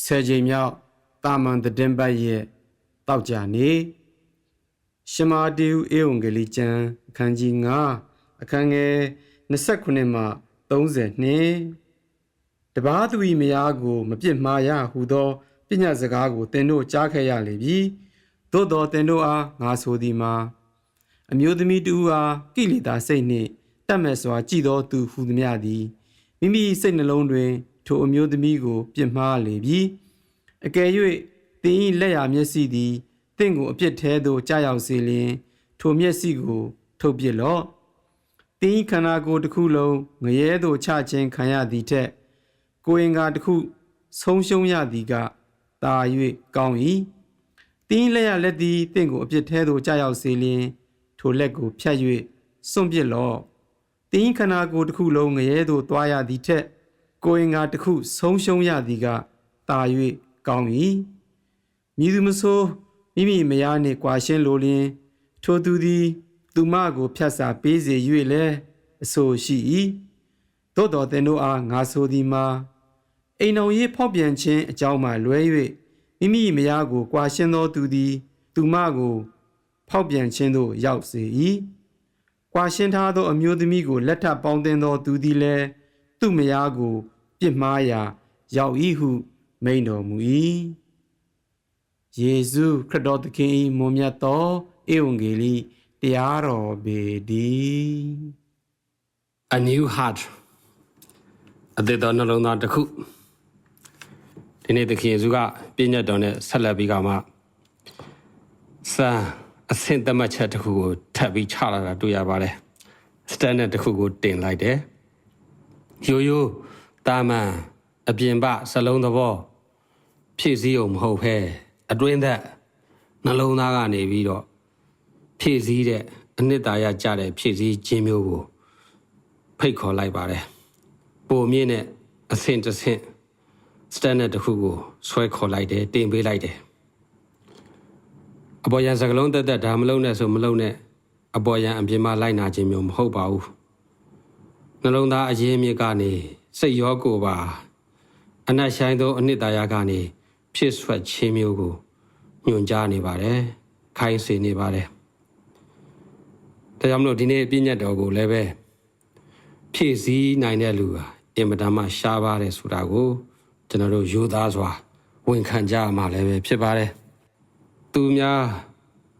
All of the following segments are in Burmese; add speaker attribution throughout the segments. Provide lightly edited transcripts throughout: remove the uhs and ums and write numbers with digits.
Speaker 1: 10 ချိန်မြောက်တာမန်သတင်းပတ်ရဲ့တောက်ကြနေရှမာတေဟုဧဝံဂေလိကျမ်းအခန်းကြီး9အခန်းငယ်29မှ32တပါးသူ၏မယားကိုမပြစ်မှားရဟုသောပညာစကားကိုသင်တို့ကြားခဲ့ရလေပြီသို့တော်သင်တို့အားငါဆိုသည်မှာအမျိုးသမီးတူအားကိလေသာစိတ်နှင့်တတ်မဲ့စွာကြည်သောသူဟူသည်များသည်မိမိစိတ်နှလုံးတွင်ထိုအမျိုးသမီးကိုပြစ်မှားလေပြီအကယ်၍သင်၏လက်ရမျက်စိသည်သင်ကိုအပြစ်ထဲသို့ကြာရောက်စေလျင်ထိုမျက်စိကိုထုတ်ပစ်လော့သင်၏ခန္ဓာကိုယ်တစ်ခုလုံးငရဲသို့ချခြင်းခံရသည်ထက်ကိုယ်အင်္ဂါတစ်ခုဆုံးရှုံးရသည်ကသာ၍ကောင်း၏သင်၏လက်ရလက်သည်သင်ကိုအပြစ်ထဲသို့ကြာရောက်စေလျင်ထိုလက်ကိုဖြတ်၍စွန့်ပစ်လော့သင်၏ခန္ဓာကိုယ်တစ်ခုလုံးငရဲသို့သွားရသည်ထက်ကိုယ်အင်္ဂါတစ်ခုဆုံးရှုံးရသည်ကသာ၍ကောင်း၏မည်သူမဆိုမိမိမယားနှင့်ကွာရှင်းလိုလျင်ထိုသူသည်သူမကိုဖြတ်စာပေးစေ၍လည်းအဆိုရှိ၏သို့တော်သင်တို့အားငါဆိုသည်မှာအိမ်တော်ရေးဖောက်ပြန်ခြင်းအကြောင်းမှလွဲ၍မိမိမယားကိုကွာရှင်းသောသူသည်သူမကိုဖောက်ပြန်ခြင်းသို့ရောက်စေ၏ကွာရှင်းထားသောအမျိုးသမီးကိုလက်ထပ်ပေါင်းသင်းသောသူသည်လည်းသူ့မယားကိုပြစ်မှားရာရောက်၏ဟုမိန့်တော်မူ၏ယေရှုခရစ်တော်သခင်၏မွန်မြတ်သောဧဝံဂေလိတရားတော်ပေတည်း
Speaker 2: A new heart အသက်တော်နှလုံးသားတစ်ခုဒီနေ့သခင်ယေရှုကပြည့်ညတ်တော်နဲ့ဆက်လက်ပြီးကမှစံအဆင့်သတ်မှတ်ချက်တစ်ခုကိုထပ်ပြီးချလာတာတွေ့ရပါတယ် standard တစ်ခုကိုတင်လိုက်တယ်ရိုးရိုးတာမန်အပြင်ပစလုံးသဘောဖြည့်စည်းအောင်မဟုတ်ဘဲအတွင်းသက်နှလုံးသားကနေပြီးတော့ဖြည့်စည်းတဲ့အနှစ်သာရကြတဲ့ဖြည့်စည်းခြင်းမျိုးကိုဖိတ်ခေါ်လိုက်ပါတယ်ပုံမြင့်နဲ့အဆင့်တစ်ဆင့် standard တစ်ခုကိုဆွဲခေါ်လိုက်တယ်တင်ပေးလိုက်တယ်အပေါ်ယံစကလုံးတက်တက်ဒါမလုံးနဲ့ဆိုမလုံးနဲ့အပေါ်ယံအပြင်မှာလိုက်နာခြင်းမျိုးမဟုတ်ပါဘူးနှလုံးသားအရင်းမြစ်ကနေစိတ်ရောကိုယ်ပါအနတ်ဆိုင်သောအနှစ်သာရကနေဖြစ်ဆွတ်ခြင်းမျိုးကိုညွှန်ကြားနေပါတယ်ခိုင်းစေနေပါတယ်ဒါကြောင့်မလို့ဒီနေ့ပြည့်ညတ်တော်ကိုလည်းပဲဖြည့်ဆည်းနိုင်တဲ့လူဟာအင်မတန်မှရှားပါတယ်ဆိုတာကိုကျွန်တော်တို့ရိုးသားစွာဝန်ခံကြရမှာလည်းပဲဖြစ်ပါတယ်သူများ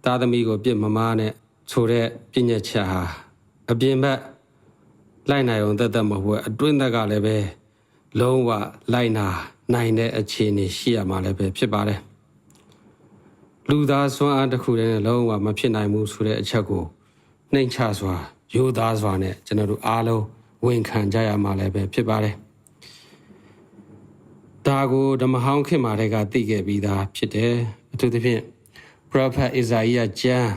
Speaker 2: သားသမီးကိုပြစ်မမားနဲ့ဆိုတဲ့ပြည့်ညတ်ချက်ဟာအပြင်ဘက်လိုက်နိုင်အောင်သက်မဟုတ်အတွင်းသက်ကလည်းပဲလုံးဝလိုက်နာနိုင်တဲ့အခြေအနေရှိရမှာလည်းပဲဖြစ်ပါတယ်လူသားစွမ်းအားတစ်ခုတည်းနဲ့လုံးဝမဖြစ်နိုင်ဘူးဆိုတဲ့အချက်ကိုနှိမ်ချစွာရိုးသားစွာနဲ့ကျွန်တော်တို့အားလုံးဝန်ခံကြရမှာလည်းပဲဖြစ်ပါတယ်ဒါကိုဓမ္မဟောင်းခေတ်မှာတည်းကသိခဲ့ပြီးသားဖြစ်တယ်အထူးသဖြင့် Prophet Isaiah ကျမ်း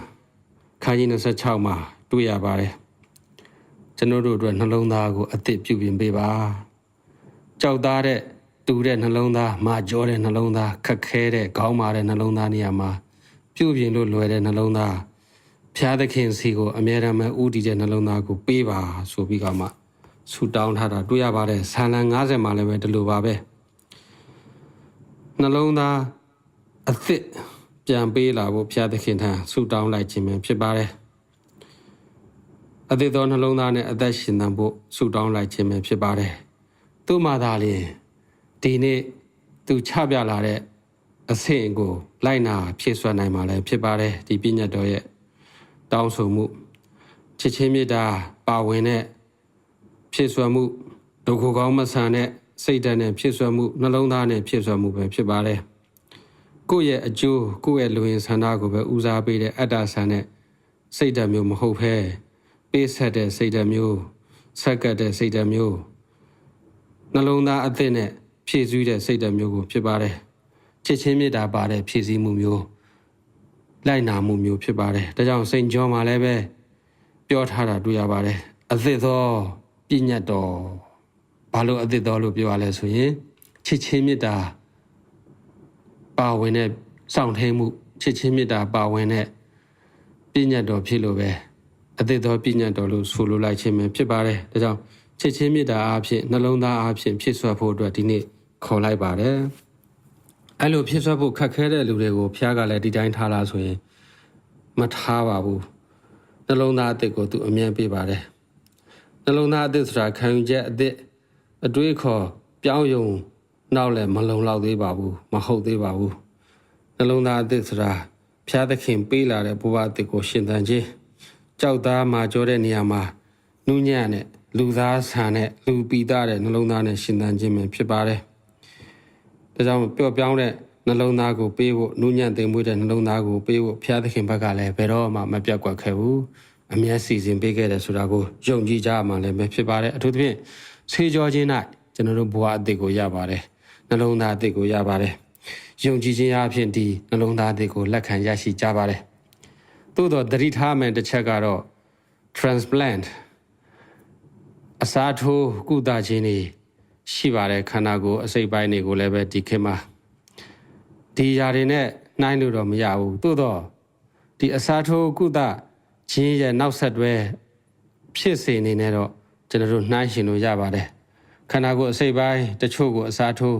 Speaker 2: ခန်းကြီး26မှာတွေ့ရပါတယ်ကျွန်တော်တို့အတွက်နှလုံးသားကိုအသစ်ပြုပြင်ပေးပါကြောက်သားတဲ့တူတဲ့နှလုံးသားမာကြောတဲ့နှလုံးသားခက်ခဲတဲ့ခေါင်းမာတဲ့နှလုံးသားနေရာမှာပြုပြင်လို့လွယ်တဲ့နှလုံးသားဖျားသခင်စီကိုအမြဲတမ်းဥတည်တဲ့နှလုံးသားကိုပေးပါဆိုပြီးကမှဆူတောင်းထားတာတွေ့ရပါတယ်ဆာလံ90မှာလည်းပဲဒီလိုပါပဲနှလုံးသားအသစ်ပြန်ပေးလာဖို့ဖျားသခင်ထံဆူတောင်းလိုက်ခြင်းပဲဖြစ်ပါတယ်အသစ်သောနှလုံးသားနဲ့အသက်ရှင်သန်ဖို့ဆူတောင်းလိုက်ခြင်းပဲဖြစ်ပါတယ်သူ့မှာသာလျှင်ဒီနေ့သူချပြလာတဲ့အဆင့်ကိုလိုက်နာဖြည့်ဆွတ်နိုင်မှာလည်းဖြစ်ပါတယ်ဒီပညတ်တော်ရဲ့တောင်းဆိုမှုချစ်ချင်းမေတ္တာပါဝင်တဲ့ဖြည့်ဆွတ်မှုဒုက္ခကောင်းမဆန်တဲ့စိတ်ဓာတ်နဲ့ဖြည့်ဆွတ်မှုနှလုံးသားနဲ့ဖြည့်ဆွတ်မှုပဲဖြစ်ပါတယ်ကိုယ့်ရဲ့အကျိုးကိုယ့်ရဲ့လူဝင်ဆန္ဒကိုပဲဦးစားပေးတဲ့အတ္တဆန်တဲ့စိတ်ဓာတ်မျိုးမဟုတ်ဘဲပေးဆက်တဲ့စိတ်ဓာတ်မျိုးဆက်ကပ်တဲ့စိတ်ဓာတ်မျိုးနှလုံးသားအသစ်နဲ့ဖြည့်ဆည်းတဲ့စိတ်ဓာတ်မျိုးကိုဖြစ်ပါတယ်ချစ်ချင်းမေတ္တာပါတဲ့ဖြည့်ဆည်းမှုမျိုးလိုက်နာမှုမျိုးဖြစ်ပါတယ်ဒါကြောင့်စိန်ကျော်မှာလည်းပဲပြောထားတာတွေ့ရပါတယ်အသစ်သောပြည့်ညတ်တော်ဘာလို့အသစ်တော်လို့ပြောရလဲဆိုရင်ချစ်ချင်းမေတ္တာပါဝင်တဲ့စောင့်ထိန်မှုချစ်ချင်းမေတ္တာပါဝင်တဲ့ပြည့်ညတ်တော်ဖြစ်လို့ပဲအသစ်သောပြည့်ညတ်တော်လို့ဆိုလိုလိုက်ခြင်းပဲဖြစ်ပါတယ်ဒါကြောင့်ချစ်ချင်းမေတ္တာအားဖြင့်နှလုံးသားအားဖြင့်ဖြစ်ဆွတ်ဖို့အတွက်ဒီနေ့ခေါ်လိုက်ပါတယ် အဲ့လိုဖြစ်သွားဖို့ခက်ခဲတဲ့လူတွေကိုဖျားကလည်းဒီတိုင်းထားလားဆိုရင်မထားပါဘူးနှလုံးသားအသစ်ကိုသူအမြဲပေးပါတယ်နှလုံးသားအသစ်ဆိုတာခံယူချက်အသစ်အတွေးခေါ်ပြောင်းယုံနောက်လည်းမလုံလောက်သေးပါဘူးမဟုတ်သေးပါဘူးနှလုံးသားအသစ်ဆိုတာဖျားသခင်ပေးလာတဲ့ဘဝအသစ်ကိုရှင်သန်ခြင်းကြောက်သားမှာကြောတဲ့နေရာမှာနူးညံ့တဲ့လူသားဆန်တဲ့လူပီတာတဲ့နှလုံးသားနဲ့ရှင်သန်ခြင်းပဲဖြစ်ပါတယ်ဒါကြောင့်ပျော့ပြောင်းတဲ့နှလုံးသားကိုပေးဖို့နူးညံ့သိမ်မွေ့တဲ့နှလုံးသားကိုပေးဖို့ဘုရားသခင်ဘက်ကလည်းဘယ်တော့မှမပြတ်ကွက်ခဲ့ဘူးအမျက်စီစဉ်ပေးခဲ့တယ်ဆိုတာကိုယုံကြည်ကြမှလည်းပဲဖြစ်ပါတယ်အထူးသဖြင့်ဆေးကြောခြင်း၌ကျွန်တော်တို့ဘဝအသစ်ကိုရပါတယ်နှလုံးသားအသစ်ကိုရပါတယ်ယုံကြည်ခြင်းအဖြစ်ဒီနှလုံးသားအသစ်ကိုလက်ခံရရှိကြပါတယ်သို့တော့သတိထားမယ်တစ်ချက်ကတော့ transplant အစားထိုးကုသခြင်းတွေရှိပါတယ်ခန္ဓာကိုယ်အစိတ်ပိုင်းတွေကိုလည်းပဲဒီခေတ်မှာဒီຢာတွေနဲ့နှိုင်းလို့တော့မရဘူးသို့တော့ဒီအစားထိုးကုသခြင်းရဲ့နောက်ဆက်တွဲဖြစ်စေနေနဲ့တော့ကျွန်တော်တို့နှိုင်းရှင်လို့ရပါတယ်ခန္ဓာကိုယ်အစိတ်ပိုင်းတချို့ကိုအစားထိုး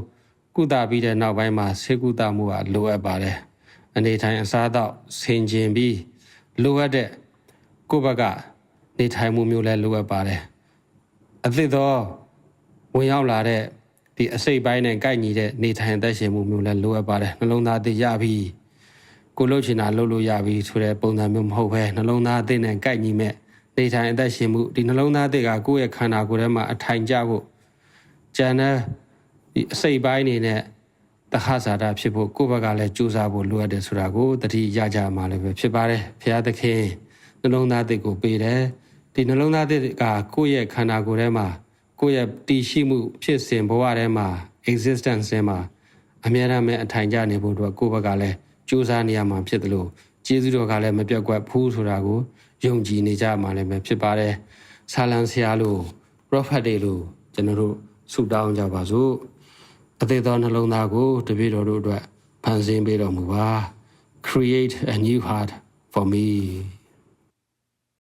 Speaker 2: ကုသပြီးတဲ့နောက်ပိုင်းမှာဆေးကုသမှုကလိုအပ်ပါတယ်အနေထိုင်အစားတော့ဆင်ခြင်ပြီးလိုအပ်တဲ့ကိုယ့်ဘက်ကနေထိုင်မှုမျိုးလည်းလိုအပ်ပါတယ်အသစ်တော့ဝင်ရောက်လာတဲ့ဒီအစိတ်ပိုင်းနဲ့ကိုက်ညီတဲ့နေထိုင်သက်ရှင်မှုမျိုးလည်းလိုအပ်ပါတယ်နှလုံးသားအသစ်ရပြီးကိုလှုပ်ချင်တာလှုပ်လို့ရပြီးဆိုတဲ့ပုံစံမျိုးမဟုတ်ဘဲနှလုံးသားအသစ်နဲ့ကိုက်ညီမဲ့နေထိုင်အသက်ရှင်မှုဒီနှလုံးသားအသစ်ကကိုယ့်ရဲ့ခန္ဓာကိုယ်ထဲမှာအထိုင်ကျဖို့ကျန်တဲ့ဒီအစိတ်ပိုင်းနေနဲ့တခါစားတာဖြစ်ဖို့ကိုယ့်ဘက်ကလည်းကြိုးစားဖို့လိုအပ်တယ်ဆိုတာကိုတတိရကြမှာလည်းပဲဖြစ်ပါတယ်ဘုရားသခင်နှလုံးသားအသစ်ကိုပေးတယ်ဒီနှလုံးသားအသစ်ကကိုယ့်ရဲ့ခန္ဓာကိုယ်ထဲမှာကိုယ့်ရဲ့တည်ရှိမှုဖြစ်စဉ်ဘဝထဲမှာ existence ထဲမှာအများအားမဲ့အထိုင်ကျနေဖို့အတွက်ကိုယ့်ဘက်ကလည်းကြိုးစားနေရမှာဖြစ်တယ်လို့ကျေးဇူးတော်ကလည်းမပြတ်ကွက်ဘူးဆိုတာကိုယုံကြည်နေကြမှာလည်းပဲဖြစ်ပါတယ်ဆာလံဆရာလို့ prophet တွေလို့ကျွန်တော်တို့ဆုတောင်းကြပါစို့အသေးသောနှလုံးသားကိုတပည့်တော်တို့အတွက်ဖန်ဆင်းပေးတော်မူပါ create a new heart for me